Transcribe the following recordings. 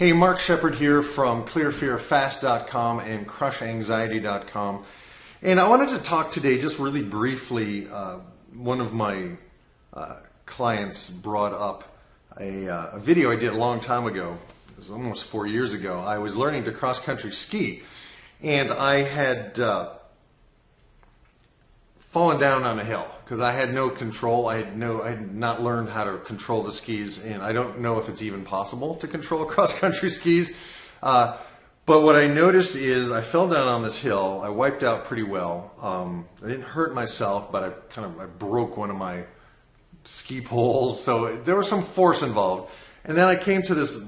Hey, Mark Shepard here from clearfearfast.com and crushanxiety.com. And I wanted to talk today just really briefly. One of my clients brought up a video I did a long time ago. It was almost 4 years ago. I was learning to cross-country ski, and I had fallen down on a hill because I had no control. I had not learned how to control the skis, and I don't know if it's even possible to control cross-country skis. But what I noticed is I fell down on this hill. I wiped out pretty well. I didn't hurt myself, but I broke one of my ski poles, so there was some force involved. And then I came to this,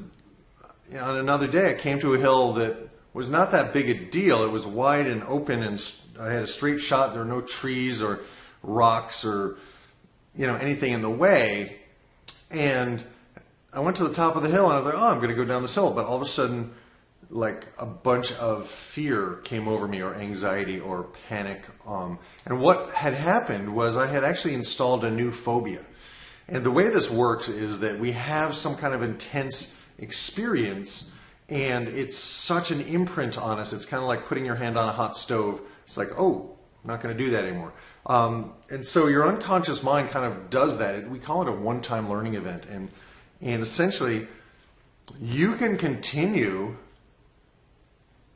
on another day, I came to a hill that was not that big a deal. It was wide and open, and I had a straight shot. There were no trees or rocks or anything in the way. And I went to the top of the hill and I was like, oh, I'm going to go down this hill. But all of a sudden, like a bunch of fear came over me, or anxiety or panic. And what had happened was I had actually installed a new phobia. And the way this works is that we have some kind of intense experience, and it's such an imprint on us. It's kind of like putting your hand on a hot stove. It's like, oh, I'm not going to do that anymore. And so your unconscious mind kind of does that. We call it a one-time learning event. And essentially, you can continue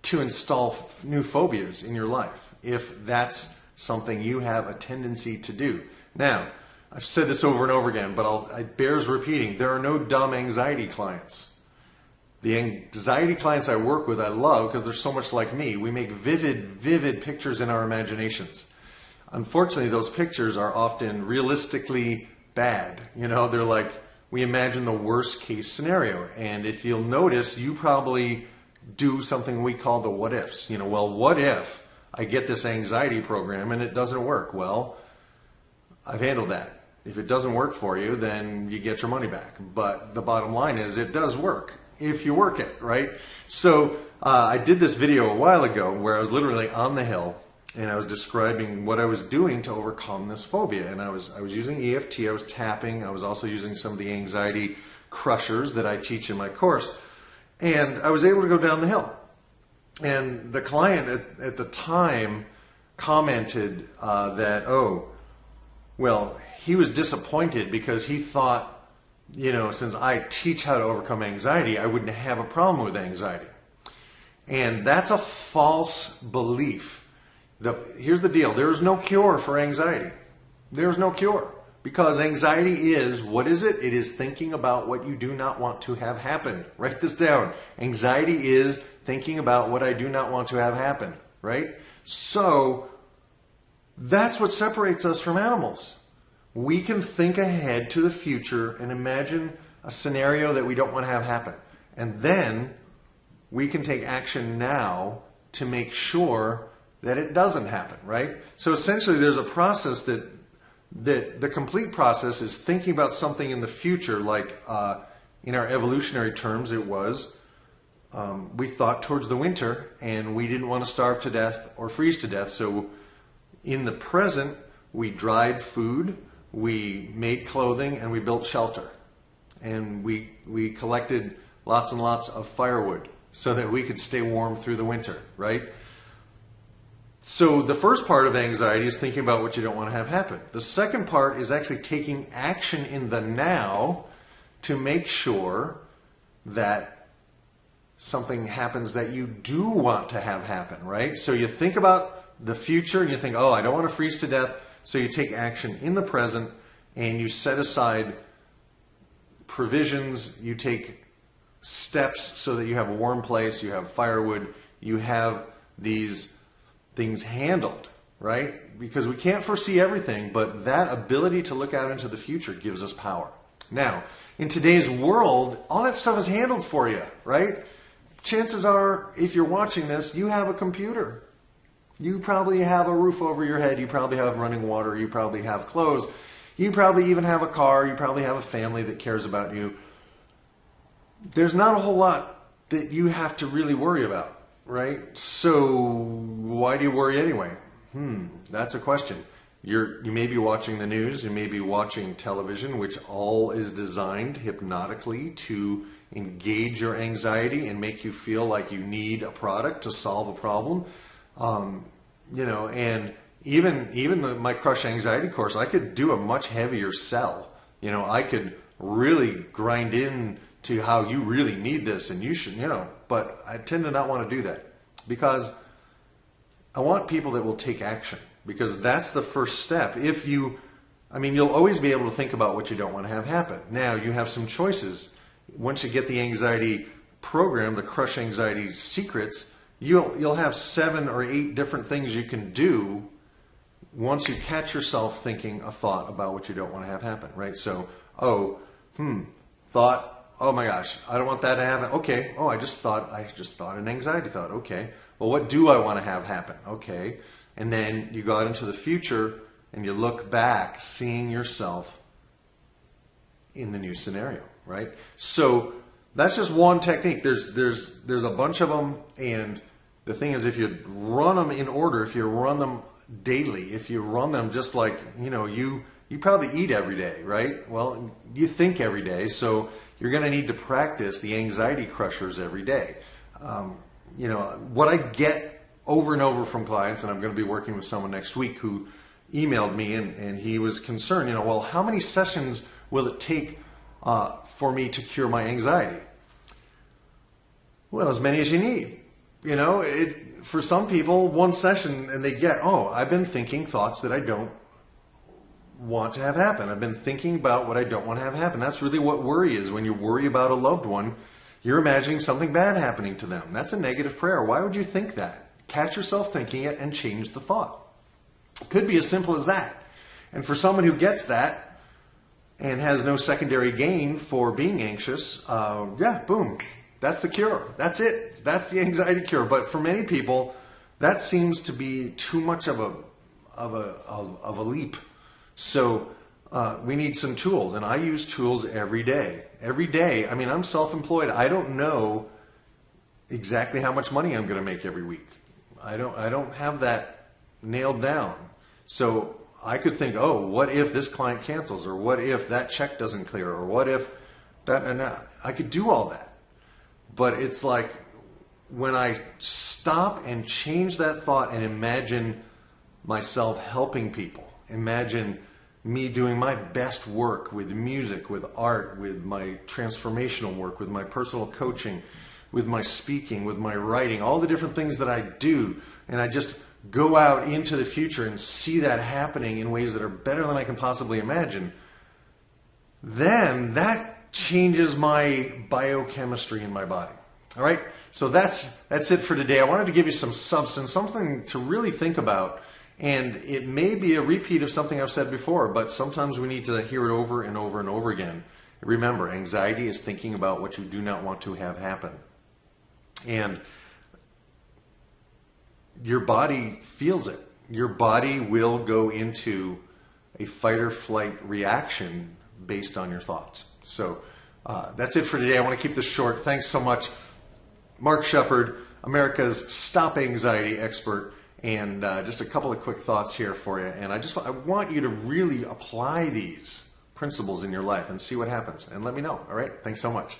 to install new phobias in your life if that's something you have a tendency to do. Now, I've said this over and over again, but it bears repeating. There are no dumb anxiety clients. The anxiety clients I work with, I love because they're so much like me. We make vivid pictures in our imaginations. Unfortunately, those pictures are often realistically bad. They're like, we imagine the worst case scenario. And if you'll notice, you probably do something we call the what ifs. Well, what if I get this anxiety program and it doesn't work? Well, I've handled that. If it doesn't work for you, then you get your money back. But the bottom line is it does work if you work it, right? So I did this video a while ago where I was literally on the hill and I was describing what I was doing to overcome this phobia. And I was using EFT, I was tapping, I was also using some of the anxiety crushers that I teach in my course. And I was able to go down the hill. And the client at the time commented that, oh, well, he was disappointed because he thought, since I teach how to overcome anxiety, I wouldn't have a problem with anxiety. And that's a false belief. Here's the deal. There's no cure for anxiety. There's no cure. Because anxiety is, what is it? It is thinking about what you do not want to have happen. Write this down. Anxiety is thinking about what I do not want to have happen. Right? So, that's what separates us from animals. We can think ahead to the future and imagine a scenario that we don't want to have happen. And then we can take action now to make sure that it doesn't happen, right? So essentially there's a process that the complete process is thinking about something in the future, like in our evolutionary terms it was, we thought towards the winter and we didn't want to starve to death or freeze to death. So in the present, we dried food, we made clothing, and we built shelter. And we collected lots and lots of firewood so that we could stay warm through the winter, right? So the first part of anxiety is thinking about what you don't want to have happen. The second part is actually taking action in the now to make sure that something happens that you do want to have happen, right? So you think about the future and you think, oh, I don't want to freeze to death. So you take action in the present and you set aside provisions, you take steps so that you have a warm place, you have firewood, you have these things handled, right? Because we can't foresee everything, but that ability to look out into the future gives us power. Now, in today's world, all that stuff is handled for you, right? Chances are, if you're watching this, you have a computer. You probably have a roof over your head. You probably have running water. You probably have clothes. You probably even have a car. You probably have a family that cares about you. There's not a whole lot that you have to really worry about, right? So why do you worry anyway? That's a question. You may be watching the news. You may be watching television, which all is designed hypnotically to engage your anxiety and make you feel like you need a product to solve a problem. And even my Crush Anxiety course, I could do a much heavier sell. I could really grind in to how you really need this and you should, but I tend to not want to do that because I want people that will take action, because that's the first step. You'll always be able to think about what you don't want to have happen. Now you have some choices. Once you get the anxiety program, the Crush Anxiety Secrets, you'll have 7 or 8 different things you can do once you catch yourself thinking a thought about what you don't want to have happen, right? So, thought, oh my gosh, I don't want that to happen. Okay. Oh, I just thought an anxiety thought. Okay. Well, what do I want to have happen? Okay. And then you go out into the future and you look back, seeing yourself in the new scenario, right? So that's just one technique. There's a bunch of them, and the thing is, if you run them in order, if you run them daily, if you run them just like, you probably eat every day, right? Well, you think every day, so you're going to need to practice the anxiety crushers every day. What I get over and over from clients, and I'm going to be working with someone next week who emailed me and he was concerned, well, how many sessions will it take for me to cure my anxiety? Well, as many as you need. For some people, one session and they get, I've been thinking thoughts that I don't want to have happen. I've been thinking about what I don't want to have happen. That's really what worry is. When you worry about a loved one, you're imagining something bad happening to them. That's a negative prayer. Why would you think that? Catch yourself thinking it and change the thought. It could be as simple as that. And for someone who gets that and has no secondary gain for being anxious, boom, that's the cure. That's it. That's the anxiety cure. But for many people, that seems to be too much of a leap. So we need some tools, and I use tools every day. Every day. I'm self-employed. I don't know exactly how much money I'm going to make every week. I don't have that nailed down. So I could think, what if this client cancels, or what if that check doesn't clear, or what if that and that. I could do all that. But it's like when I stop and change that thought and imagine myself helping people, imagine me doing my best work with music, with art, with my transformational work, with my personal coaching, with my speaking, with my writing, all the different things that I do, and I just go out into the future and see that happening in ways that are better than I can possibly imagine, then that changes my biochemistry in my body. All right? So that's it for today. I wanted to give you some substance, something to really think about. And it may be a repeat of something I've said before, but sometimes we need to hear it over and over and over again. Remember, anxiety is thinking about what you do not want to have happen. And your body feels it. Your body will go into a fight or flight reaction based on your thoughts. So that's it for today. I want to keep this short. Thanks so much. Mark Shepard, America's Stop Anxiety expert. And just a couple of quick thoughts here for you. And I want you to really apply these principles in your life and see what happens. And let me know. All right? Thanks so much.